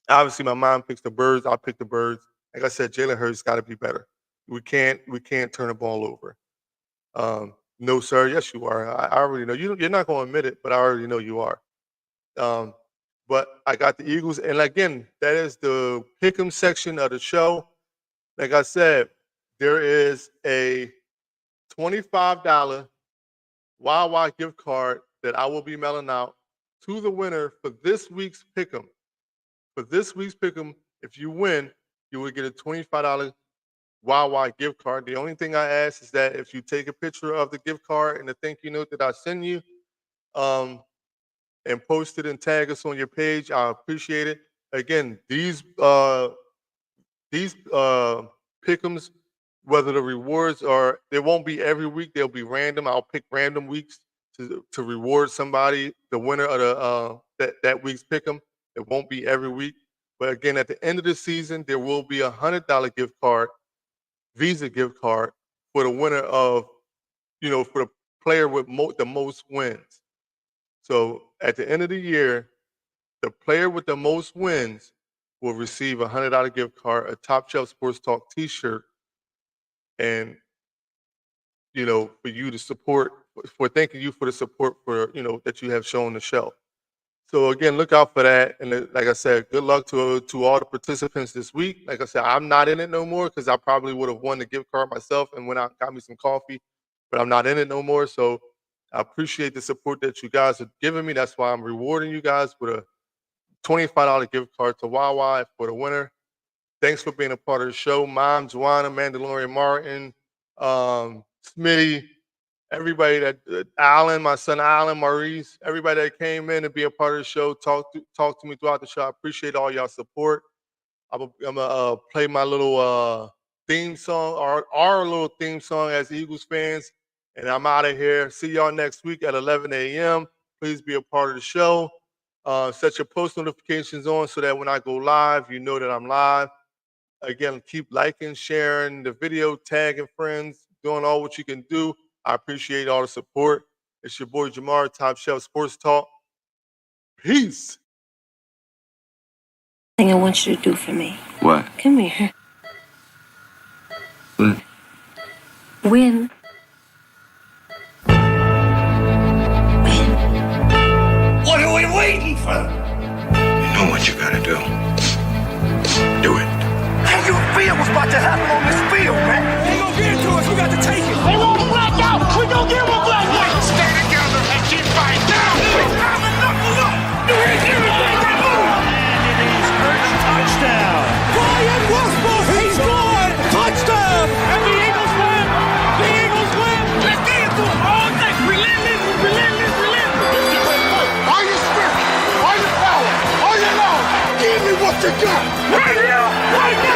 Obviously, my mom picks the Birds. I'll pick the Birds. Like I said, Jalen Hurts got to be better. We can't turn the ball over. No, sir. Yes, you are. I already know. You're not going to admit it, but I already know you are. But I got the Eagles. And again, that is the pick'em section of the show. Like I said, there is a $25 Wawa gift card that I will be mailing out to the winner for this week's pick'em. For this week's pick'em, if you win, you will get a $25 Wawa gift card. The only thing I ask is that if you take a picture of the gift card and the thank you note that I send you, and post it and tag us on your page, I appreciate it. Again, these pick'ems, whether the rewards they won't be every week, they'll be random. I'll pick random weeks to reward somebody, the winner of that week's pick'em. It won't be every week. But again, at the end of the season, there will be a $100 gift card, Visa gift card, for the winner of, for the player with the most wins. So at the end of the year, the player with the most wins will receive a $100 gift card, a Top Shelf Sports Talk T-shirt, and for you to support, for thanking you for the support that you have shown the show. So again, look out for that. And like I said, good luck to all the participants this week. Like I said, I'm not in it no more because I probably would have won the gift card myself and went out and got me some coffee, but I'm not in it no more. So I appreciate the support that you guys are giving me. That's why I'm rewarding you guys with a $25 gift card to Wawa for the winner. Thanks for being a part of the show. Mom, Joanna, Mandalorian Martin, Smitty, everybody that Alan, my son Alan, Maurice, everybody that came in to be a part of the show, talk to me throughout the show. I appreciate all y'all support. I'm gonna play my little theme song, our little theme song as Eagles fans, and I'm out of here. See y'all next week at 11 a.m. Please be a part of the show. Set your post notifications on so that when I go live, you know that I'm live. Again, keep liking, sharing the video, tagging friends, doing all what you can do. I appreciate all the support. It's your boy Jamar, Top Shelf Sports Talk. Peace. Thing I want you to do for me. What? Come here. What? Win. What are we waiting for? You know what you gotta do. Do it. How you feel what's about to happen on this field, man? They gonna get it to us. We got to take it. They won't let what you got? Right here, right now.